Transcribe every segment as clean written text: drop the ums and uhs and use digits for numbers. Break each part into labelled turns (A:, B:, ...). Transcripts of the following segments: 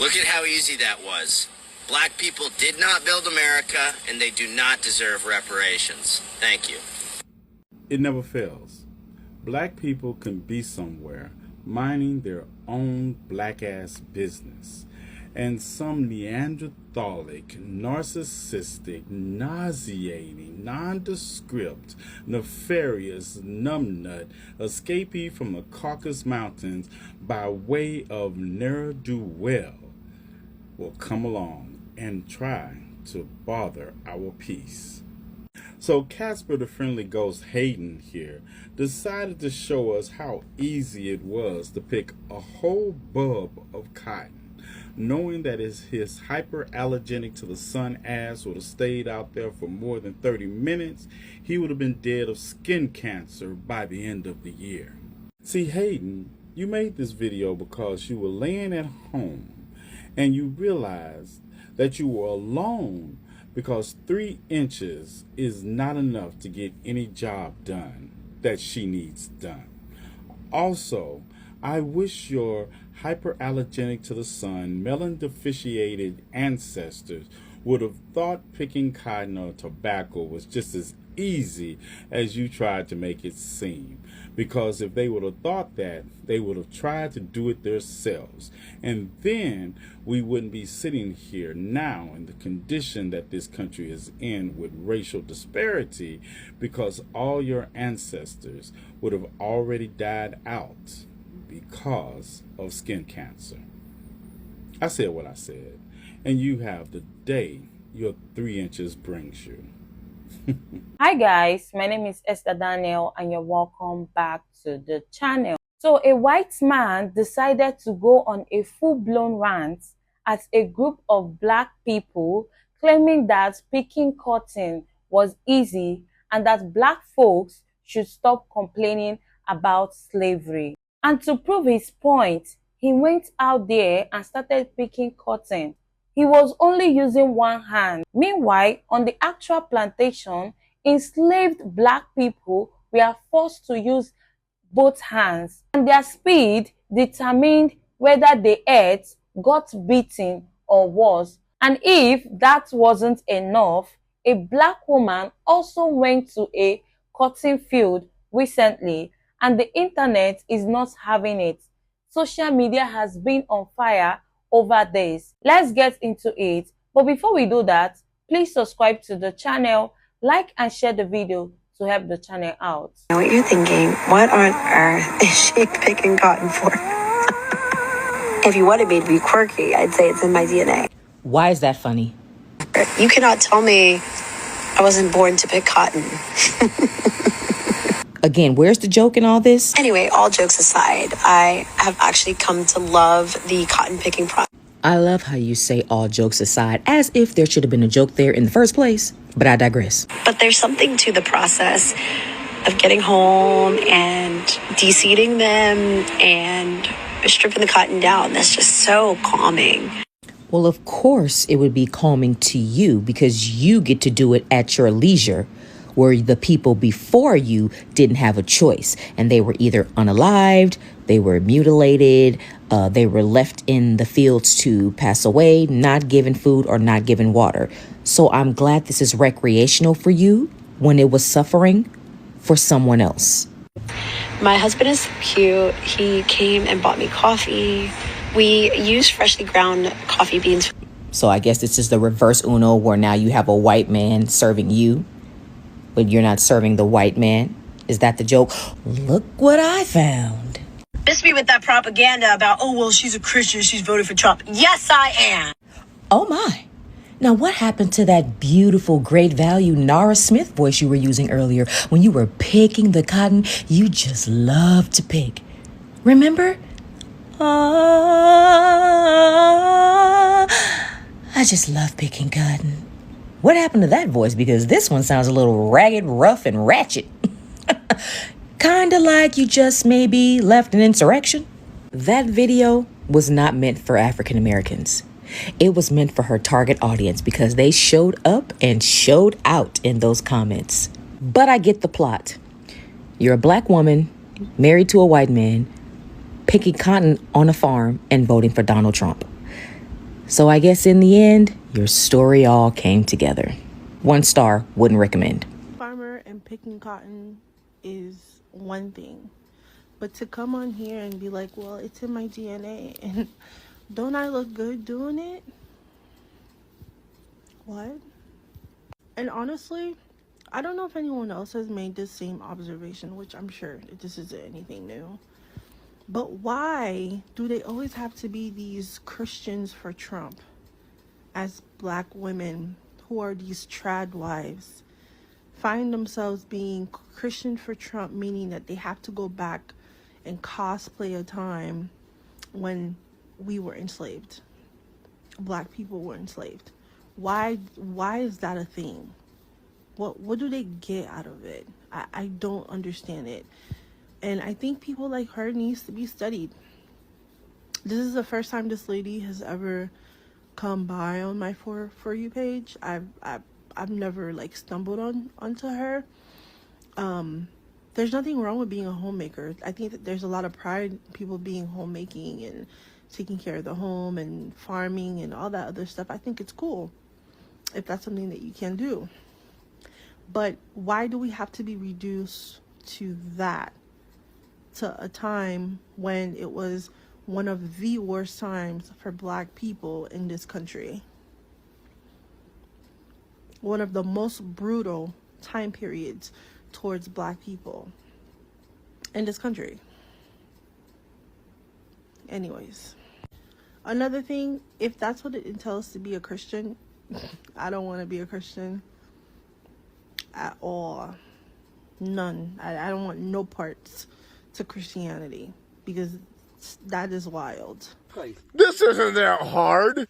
A: Look at how easy that was. Black people did not build America, and they do not deserve reparations. Thank you.
B: It never fails. Black people can be somewhere minding their own black-ass business, and some Neanderthalic, narcissistic, nauseating, nondescript, nefarious numbnut escapee from the Caucasus Mountains by way of ne'er-do-well will come along and try to bother our peace. So Casper the Friendly Ghost Hayden here decided to show us how easy it was to pick a whole bulb of cotton, knowing that his hyperallergenic to the sun ass would have stayed out there for more than 30 minutes, he would have been dead of skin cancer by the end of the year. See, Hayden, you made this video because you were laying at home and you realized that you were alone because 3 inches is not enough to get any job done that she needs done. Also, I wish your hyperallergenic to the sun, melon-deficiated ancestors would have thought picking cotton or tobacco was just as easy as you tried to make it seem. Because if they would have thought that, they would have tried to do it themselves. And then we wouldn't be sitting here now in the condition that this country is in with racial disparity, because all your ancestors would have already died out because of skin cancer. I said what I said, and you have the day your 3 inches brings you.
C: Hi guys, my name is Esther Daniel and you're welcome back to the channel. So a white man decided to go on a full-blown rant at a group of black people claiming that picking cotton was easy and that black folks should stop complaining about slavery. And to prove his point, he went out there and started picking cotton. He was only using one hand. Meanwhile, on the actual plantation, enslaved black people were forced to use both hands, and their speed determined whether they ate, got beaten, or worse. And if that wasn't enough, a black woman also went to a cotton field recently, and the internet is not having it. Social media has been on fire over this. Let's get into it. But before we do that, please subscribe to the channel, like and share the video to help the channel out.
D: Know what you're thinking? What on earth is she picking cotton for? If you wanted me to be quirky, I'd say it's in my DNA.
E: Why is that funny?
D: You cannot tell me I wasn't born to pick cotton.
E: Again, where's the joke in all this?
D: Anyway, all jokes aside, I have actually come to love the cotton picking process.
E: I love how you say all jokes aside, as if there should have been a joke there in the first place, but I digress.
D: But there's something to the process of getting home and de-seeding them and stripping the cotton down. That's just so calming.
E: Well, of course it would be calming to you because you get to do it at your leisure, where the people before you didn't have a choice and they were either unalived, they were mutilated, they were left in the fields to pass away, not given food or not given water. So I'm glad this is recreational for you when it was suffering for someone else.
D: My husband is so cute. He came and bought me coffee. We use freshly ground coffee beans.
E: So I guess this is the reverse Uno, where now you have a white man serving you, but you're not serving the white man. Is that the joke? Look what I found.
D: Miss me with that propaganda about, oh, well, she's a Christian, she's voted for Trump. Yes, I am.
E: Oh my. Now what happened to that beautiful, great value Nara Smith voice you were using earlier when you were picking the cotton you just love to pick? Remember? I just love picking cotton. What happened to that voice? Because this one sounds a little ragged, rough, and ratchet. Kinda like you just maybe left an insurrection. That video was not meant for African Americans. It was meant for her target audience because they showed up and showed out in those comments. But I get the plot. You're a black woman, married to a white man, picking cotton on a farm and voting for Donald Trump. So I guess in the end, your story all came together. 1 star, wouldn't recommend.
F: Farmer and picking cotton is one thing, but to come on here and be like, well, it's in my DNA and don't I look good doing it? What? And honestly, I don't know if anyone else has made this same observation, which I'm sure this isn't anything new, but why do they always have to be these Christians for Trump as black women who are these trad wives find themselves being Christian for Trump, meaning that they have to go back and cosplay a time when we were enslaved, black people were enslaved? Why is that a thing? What do they get out of it? I don't understand it. And I think people like her needs to be studied. This is the first time this lady has ever come by on my for you page. I've never like stumbled onto her. There's nothing wrong with being a homemaker. I think that there's a lot of pride in people being homemaking and taking care of the home and farming and all that other stuff. I think it's cool if that's something that you can do. But why do we have to be reduced to that? To a time when it was one of the worst times for black people in this country. One of the most brutal time periods towards black people in this country. Anyways, another thing, if that's what it entails to be a Christian, I don't want to be a Christian at all. None. I don't want no parts to Christianity, because that is wild.
G: This isn't that hard.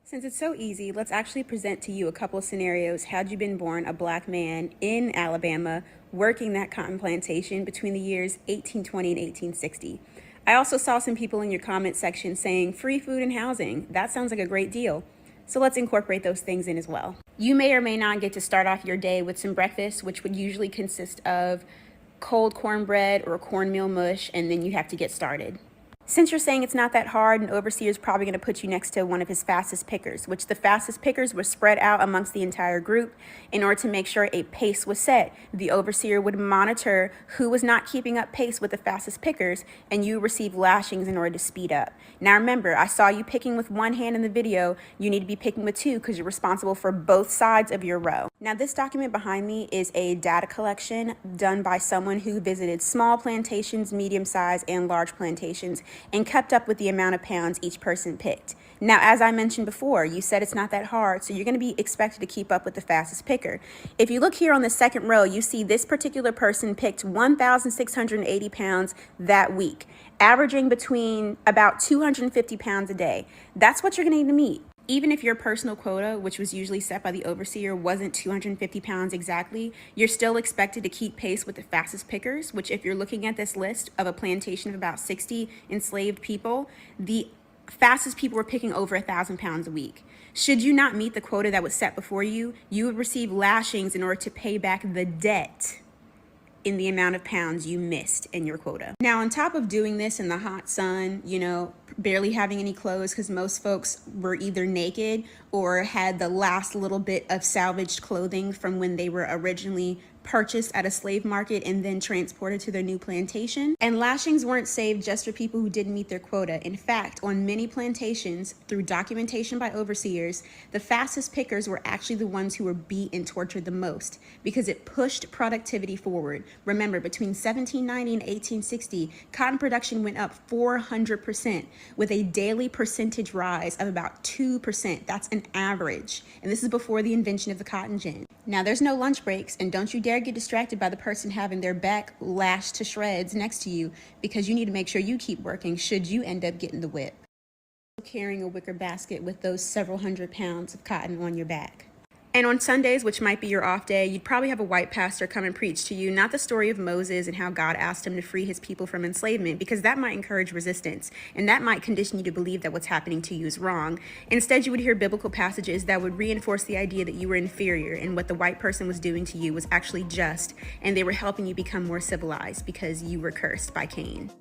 H: Since it's so easy, let's actually present to you a couple of scenarios had you been born a black man in Alabama working that cotton plantation between the years 1820 and 1860. I also saw some people in your comment section saying free food and housing. That sounds like a great deal. So let's incorporate those things in as well. You may or may not get to start off your day with some breakfast, which would usually consist of cold cornbread or cornmeal mush, and then you have to get started. Since you're saying it's not that hard, an overseer is probably going to put you next to one of his fastest pickers, which the fastest pickers were spread out amongst the entire group in order to make sure a pace was set. The overseer would monitor who was not keeping up pace with the fastest pickers, and you receive lashings in order to speed up. Now remember, I saw you picking with one hand in the video. You need to be picking with two because you're responsible for both sides of your row. Now this document behind me is a data collection done by someone who visited small plantations, medium-sized, and large plantations, and kept up with the amount of pounds each person picked. Now, as I mentioned before, you said it's not that hard, so you're going to be expected to keep up with the fastest picker. If you look here on the second row, you see this particular person picked 1,680 pounds that week, averaging between about 250 pounds a day. That's what you're going to need to meet. Even if your personal quota, which was usually set by the overseer, wasn't 250 pounds exactly, you're still expected to keep pace with the fastest pickers, which if you're looking at this list of a plantation of about 60 enslaved people, the fastest people were picking over 1,000 pounds a week. Should you not meet the quota that was set before you, you would receive lashings in order to pay back the debt in the amount of pounds you missed in your quota. Now, on top of doing this in the hot sun, you know, barely having any clothes because most folks were either naked or had the last little bit of salvaged clothing from when they were originally purchased at a slave market and then transported to their new plantation. And lashings weren't saved just for people who didn't meet their quota. In fact, on many plantations, through documentation by overseers, the fastest pickers were actually the ones who were beat and tortured the most because it pushed productivity forward. Remember, between 1790 and 1860, cotton production went up 400% with a daily percentage rise of about 2%. That's an average. And this is before the invention of the cotton gin. Now, there's no lunch breaks, and don't you dare get distracted by the person having their back lashed to shreds next to you, because you need to make sure you keep working should you end up getting the whip. Carrying a wicker basket with those several hundred pounds of cotton on your back. And on Sundays, which might be your off day, you'd probably have a white pastor come and preach to you, not the story of Moses and how God asked him to free his people from enslavement, because that might encourage resistance, and that might condition you to believe that what's happening to you is wrong. Instead, you would hear biblical passages that would reinforce the idea that you were inferior and what the white person was doing to you was actually just, and they were helping you become more civilized because you were cursed by Cain.